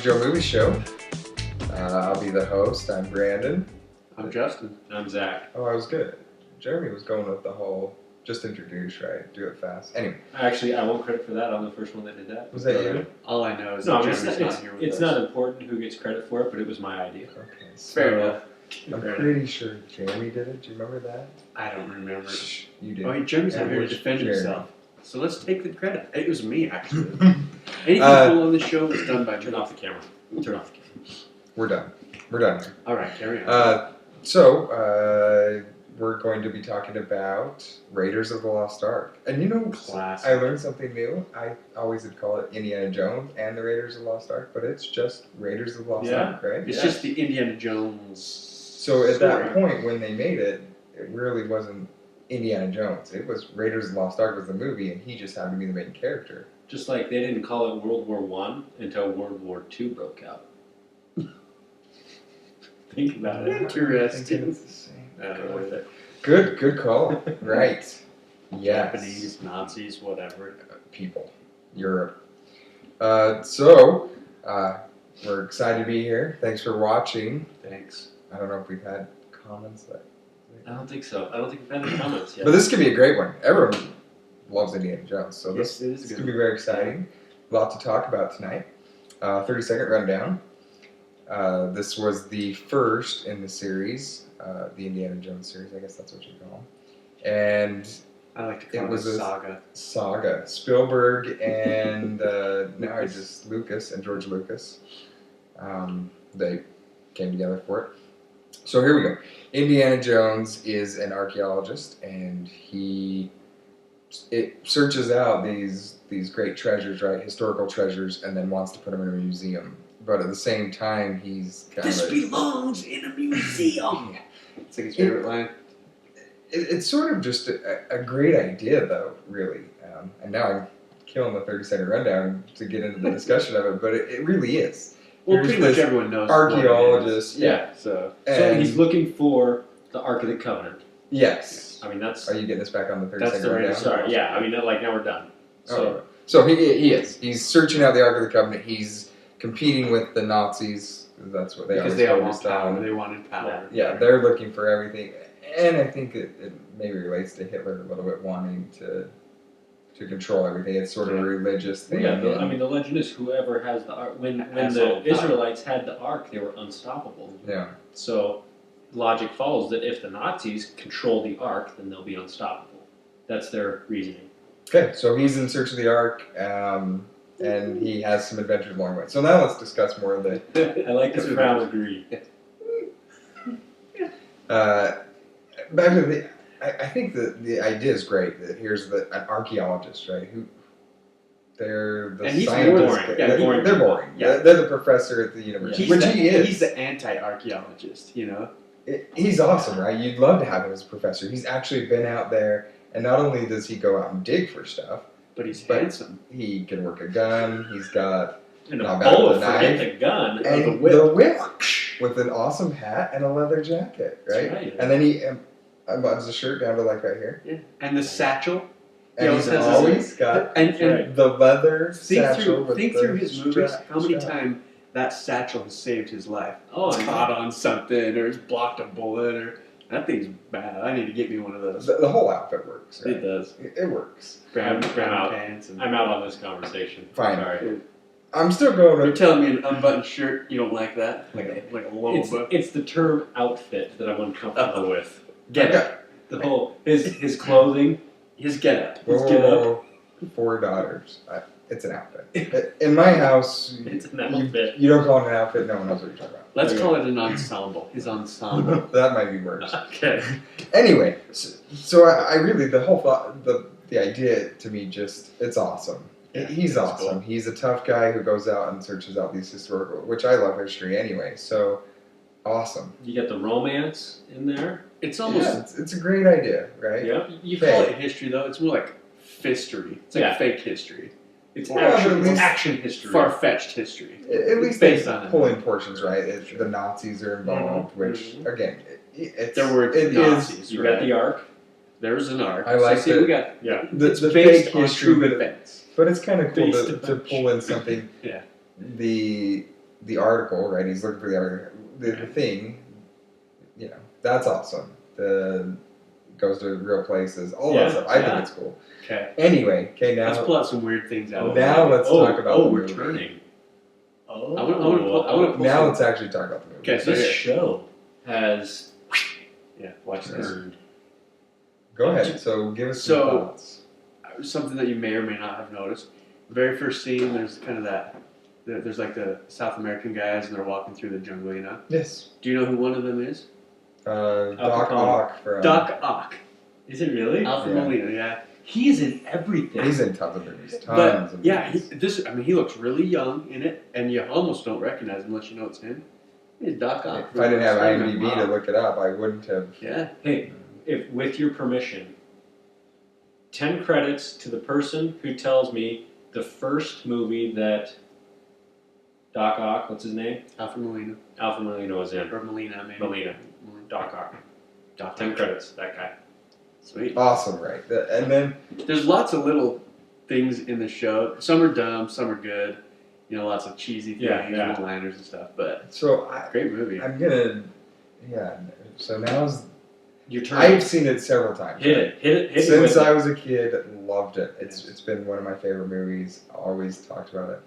Average Joe Movie Show. I'll be the host. I'm Brandon. I'm Justin. I'm Zach. Oh, I was good. Jeremy was going with the whole just introduce, right? Do it fast. Anyway. Actually, I won't credit for that. I'm the first one that did that. Was that you? All I know is No, that it's Jeremy's not here with us. It's not important who gets credit for it, but it was my idea. Okay. So Fair enough. I'm pretty sure Jeremy did it. Do you remember that? I don't remember. Shh, you did. Oh, Jeremy's not It here to was defend Jeremy. himself. So let's take the credit. It was me, actually. Anything cool on the show was done by Turn me. off the camera. Turn off the camera. We're done. We're done here. All right, carry on. We're going to be talking about Raiders of the Lost Ark. And you know, Classic. I learned something new. I always would call it Indiana Jones and the Raiders of the Lost Ark, but it's just Raiders of the Lost Ark, right? It's just the Indiana Jones So at that story. point, when they made it, it really wasn't Indiana Jones. It was Raiders of the Lost Ark was the movie, and he just happened to be the main character. Just like they didn't call it World War I until World War II broke out. Think about it. Interesting. I think it's the same. Go with it. Good call. Right. Yes. Japanese, Nazis, whatever. People. Europe. We're excited to be here. Thanks for watching. Thanks. I don't know if we've had comments. I don't think so. I don't think we've had any comments yet. But this could be a great one. Everyone loves Indiana Jones, so Yes, this it is is good. going to be very exciting. A lot to talk about tonight. 30-second rundown. This was the first in the series, the Indiana Jones series, I guess that's what you call them. And I like to call it it was a a saga. saga. Spielberg and now I just Lucas and George Lucas. They came together for it. So here we go. Indiana Jones is an archaeologist, and he searches out these great treasures, right, historical treasures, and then wants to put them in a museum. But at the same time, he's kind This of belongs in a museum. It's like his favorite line. It's sort of just a great idea, though, really. And now I'm killing the 30-second rundown to get into the discussion of it, but it really is. Well, Here's pretty much this everyone knows. archaeologist, what it is. So So And he's looking for the Ark of the Covenant. yes. I mean, that's Are you getting us back on the 30 That's second the rundown? Raiders. sorry. Yeah, I mean, like now we're done. So So he is. He's searching out the Ark of the Covenant. He's competing with the Nazis. That's what they because always they all focused want power. on. They wanted power. Yeah, they're looking for everything. And I think it maybe relates to Hitler a little bit, wanting to control everything. It's sort of a religious thing. yeah, I mean, the legend is whoever has the Ark. When Has the all power. Israelites had the Ark, they were unstoppable. Yeah. So logic follows that if the Nazis control the Ark, then they'll be unstoppable. That's their reasoning. Okay, so he's in search of the Ark, and he has some adventures along the way. So now let's discuss more of the I like This the is proud agree. back to the. I think the idea is great. That here's an archaeologist, right? They're the And he's scientists. boring. Yeah, boring. They're boring. Yeah. They're the professor at the university, which he is. He's the anti-archaeologist, you know? He's awesome, right? You'd love to have him as a professor. He's actually been out there, and not only does he go out and dig for stuff, But he's But- handsome. he can work a gun. He's got And Not a bad with bullet, the forget knife. the gun. and the whip. the whip with an awesome hat and a leather jacket, right? That's right. And then he buttons the shirt down to like right here, Yeah. And the satchel. and He he's always has always got And right. the leather think satchel with think the through his movies, strap- how many strap. times that satchel has saved his life. Oh, It's yeah. caught on something, or it's blocked a bullet, or that thing's bad. I need to get me one of those. The whole outfit works. Right? It does. It works. Brown I'm out. pants. And I'm out on this conversation. Fine. Sorry. I'm still going You're with telling me an unbuttoned shirt, you don't like that? Like a lobo. It's the term outfit that I'm uncomfortable with. Get Okay. it. The whole his clothing. His get up. Whoa, Let's get whoa, up. whoa. 4 daughters. It's an outfit. In my house, It's an outfit. you don't call it an outfit. No one knows what you're talking Let's Okay. call it an ensemble. His ensemble. about. That might be worse. Okay. Anyway, so I really the whole thought, the idea to me just it's awesome. Yeah, He's that's awesome. cool. He's a tough guy who goes out and searches out these historical, which I love history anyway. So awesome. You get the romance in there. It's almost. Yeah, it's a great idea, right? Yeah. You call it history, though. It's more like fistory. It's like Yeah. fake history. It's Well, at action. It's least- action history. Far-fetched history. At least they Based on it. pull in portions, right? Sure. The Nazis are involved, which Mhm. again, it's There were it is Nazis. You right? got the Ark. There's an arc. I like so, see, that- we got Yeah. it's the based fake on history, true but events. But it's kind of cool Based to about- pull in something. Yeah. The the article, right? He's looking for the article. The thing, that's awesome. The goes to real places, all that stuff. I think it's cool. Okay. Anyway, now let's pull out some weird things out. Now let's talk about the we're movie. turning. I want to now let's actually talk about the movie. Okay, so This show has watch this. turned. Go ahead. So give us some thoughts. Something that you may or may not have noticed. The very first scene, there's kind of there's like the South American guys, and they're walking through the jungle. Yes. Do you know who one of them is? Doc Ock. Doc Ock. Is it really? Alfred Molina. Yeah. He's in everything. He's in tons of movies. He looks really young in it, and you almost don't recognize him unless you know it's him. He's Doc Ock. If I didn't have IMDb to look it up, I wouldn't have. Yeah. Hey, if with your permission, 10 credits to the person who tells me the first movie that Doc Ock, what's his name? Alfred Molina. Alfred Molina was in. Or Molina, maybe. Molina. Doc Ock. 10 credits, that guy. Sweet. Awesome, right? And then there's lots of little things in the show. Some are dumb, some are good. Lots of cheesy things, one-liners and stuff. But great movie. I'm gonna, So now's your turn. I've seen it several times. Hit it. Since I was a kid, loved it. It's been one of my favorite movies. Always talked about it.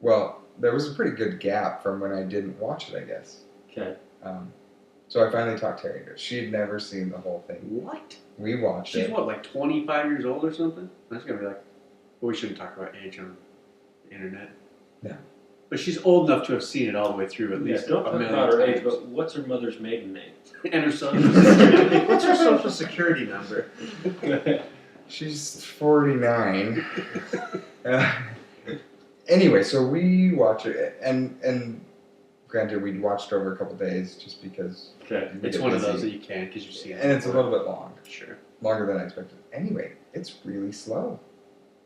Well, there was a pretty good gap from when I didn't watch it, I guess. Okay. So I finally talked Terry into it. She had never seen the whole thing. What? We watched it. She's what, like 25 years old or something? That's gonna be like. Well, we shouldn't talk about age on the internet. No. But she's old enough to have seen it all the way through at least. Don't a talk million about her age, times. but what's her mother's maiden name? And her social security. What's her social security number? She's 49. Anyway, so we watch it, and granted, we watched over a couple days just because. Okay. It's one of those that you can because you've seen it. And it's a little bit long. Sure. Longer than I expected. Anyway, it's really slow.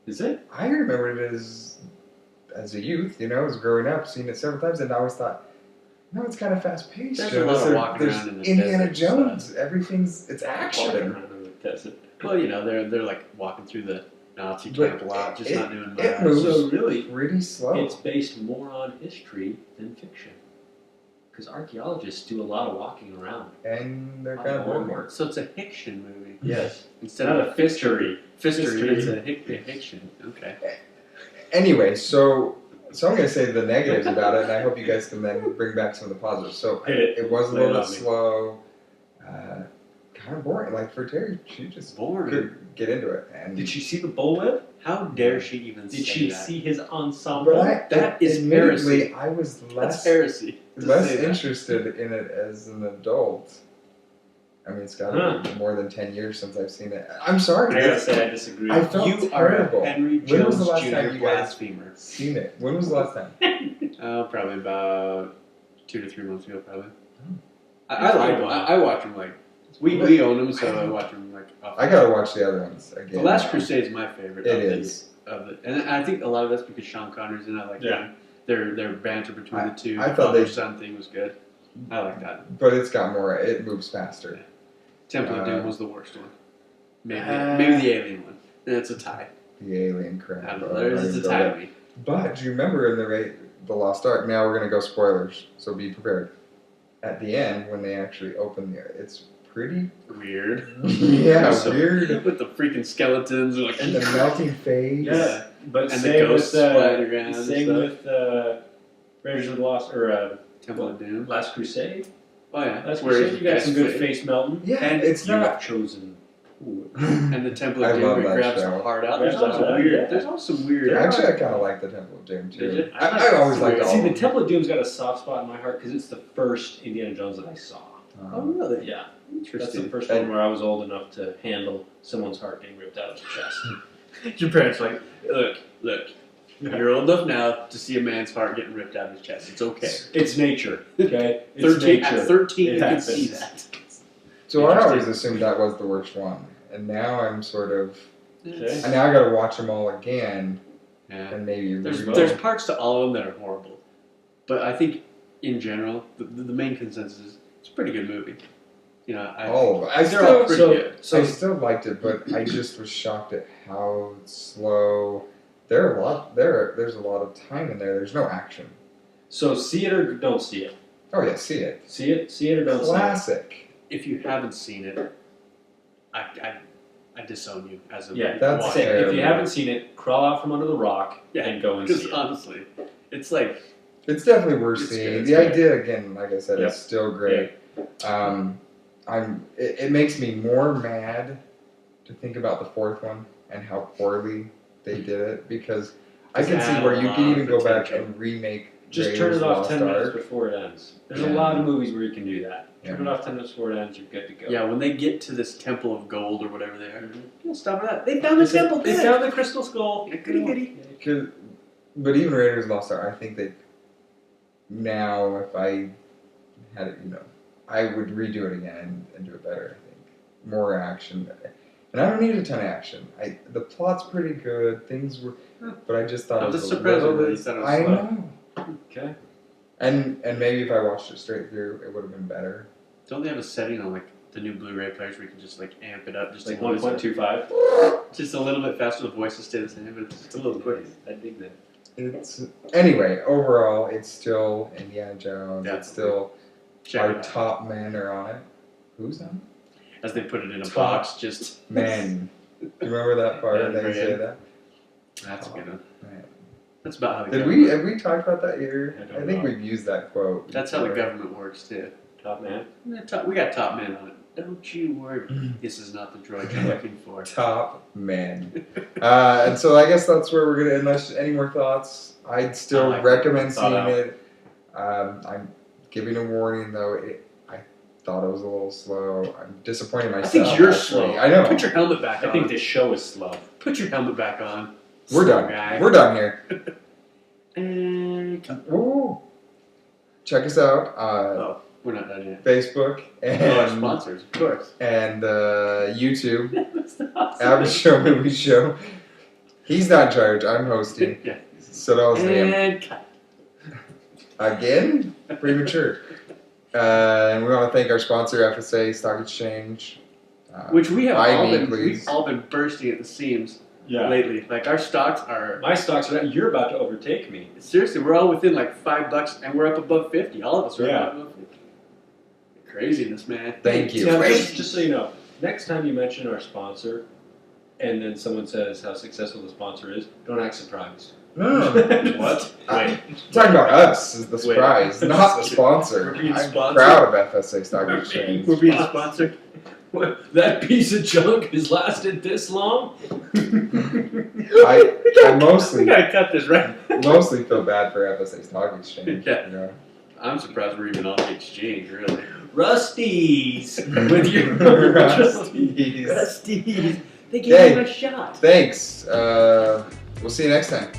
Is it? I remembered it as a youth, as growing up, seeing it several times, and I always thought, no, it's kind of fast paced. There's a lot of walking there's around in the Indiana desert Jones. stuff. It's action. Walking around in the desert. Well, they're like walking through the Nazi camp a lot, just not doing much. It moves So really, pretty slow. it's based more on history than fiction. Because archaeologists do a lot of walking around. And they're On kind of boring. homework. So it's a fiction movie. Yes. Instead Not of a fistory. Fistory, it's a fiction. Okay. Anyway, so I'm going to say the negatives about it, and I hope you guys can then bring back some of the positives. So it was a little bit slow, kind of boring. Like for Terry, she just Boring. couldn't get into it. And Did she see the bullwhip? How dare she even say Did she that? see his ensemble? That is admittedly, heresy. I was That's less heresy. to less say that. interested in it as an adult. I mean, it's got to be more than 10 years since I've seen it. I'm sorry. I gotta say, I disagree. I felt You terrible. are a Henry When was Jones the last Jr. time you guys blasphemer. seen it? When was the last time? Probably about 2 to 3 months ago, probably. Oh. I like them. I watch them like we own them, so I watch them like. I gotta watch the other ones again. The Last Crusade is my favorite. It is. And I think a lot of that's because Sean Connery's in. I like them. Their banter between the two. I thought their son thing was good. I like that. But it's got more. It moves faster. Temple of Doom was the worst one. Maybe the alien one. And it's a tie. The alien crap. I don't know. It's a tie to me. But do you remember in the Lost Ark? Now we're gonna go spoilers, so be prepared. At the end, when they actually open it's pretty Weird. weird. With the freaking skeletons, like And the melting face. Yeah, but and the ghosts flying around. Same with Raiders of the Lost or Temple of Doom. Last Crusade. Oh yeah, Last where Crusade, you got some good face melting. Yeah, And it's You not. have chosen. Ooh. And the Temple I of love Doom that grabs show. the heart out. There's Grabs also the heart, weird. yeah. There's also some weird. Actually, I kind of like the Temple of Doom too. Did you? I always liked all See, of the them. Temple of Doom's got a soft spot in my heart because it's the first Indiana Jones that I saw. Oh really? Yeah, that's Interesting. the first one where I was old enough to handle someone's heart getting ripped out of their chest. Your parents are like, look. You're old enough now to see a man's heart getting ripped out of his chest. It's okay. It's nature, okay? It's 13, nature. at 13, It you can happens. see that. So I always assumed that was the worst one, and now I'm sort of. Okay. And now I got to watch them all again, Yeah. and maybe There's parts to all of them that are horrible, but I think in general the main consensus is it's a pretty good movie. all of them. They're all pretty good. I still liked it, but I just was shocked at how slow. There's a lot of time in there. There's no action. So see it or don't see it. Oh yeah, see it. See it or don't Classic. If you haven't seen it, I disown you as a see it. Yeah, That's that's it. terrible. If you haven't seen it, crawl out from under the rock and go and see Because it. honestly, it's like It's definitely worth It's seeing. good, The it's idea, again, like I said, Yep. is still great. It makes me more mad to think about the fourth one and how poorly they did it, because I can see where you can even go back and remake. Just turn Raiders it off Lost 10 minutes Ark. before it ends. There's a Yeah. lot of movies where you can do that. Turn Yeah. it off 10 minutes before it ends, you're good to go. yeah, when they get to this Temple of Gold or whatever they are, Mhm. don't stop at that. They found the temple. They good. found the crystal skull. Yeah, goody goody. But even Raiders Lost Ark, I think that now, if I had it, I would redo it again and do it better. I think more action, and I don't need a ton of action. The plot's pretty good. Things were, but I just thought I'm it was just a surprised little that you bit. said it was I slow. know. Okay. And maybe if I watched it straight through, it would have been better. Don't they have a setting on like the new Blu-ray players where you can just like amp it up just Like a little bit, 1.25. just a little bit faster? The voices stay the same, but it's just a little quick. I dig that. Anyway, overall, it's still Indiana Jones. Yeah. It's still Check our it out. top men are on it. Who's on As they put it in a Top box, just it? Men. You remember that part? Yeah, They very say good. that. that's a good one. Man. That's about how the Have government. we talked about that here? I don't think know. we've used that quote. That's how the before. government works too. Top man. We got top men on it. Don't you worry. This is not the droid you're looking for. Top men. And so I guess that's where we're gonna. Unless any more thoughts, I'd still I like recommend it. seeing Thought out. it. I'm giving a warning though. I thought it was a little slow. I'm disappointed in I myself. think you're actually. slow. I know. Put your helmet back on. I think this show is slow. Put your helmet back on. We're Slow done. guy. We're done here. And Woo. Check us out. oh, we're not done yet. Facebook Oh, our and sponsors, of course. YouTube. That's awesome. Average Joe Movie Show. He's not in charge. I'm hosting. Yeah. So that was him. And cut. Again? Premature. And we want to thank our sponsor, FSA Stock Exchange. Which we have bi-weekly. we've all been bursting at the seams Yeah. lately. Like our stocks are My stocks are. You're about to overtake me. seriously, we're all within like $5 and we're up above 50. All of us are Yeah. up above 50. Craziness, man. Thank you. Now, Crazy. just so you know, next time you mention our sponsor, and then someone says how successful the sponsor is, don't act surprised. No. What? Wait. Talking about us is the surprise, not the sponsor. We're being I'm sponsored. proud of FSA Stock Exchange. We're being sponsored. What? That piece of junk has lasted this long? I mostly We gotta cut this right. mostly feel bad for FSA Stock Exchange. Yeah. You know? I'm surprised we're even on the exchange, really. Rusties! With your Rusties. Rusties. They gave him a shot. Thanks. We'll see you next time.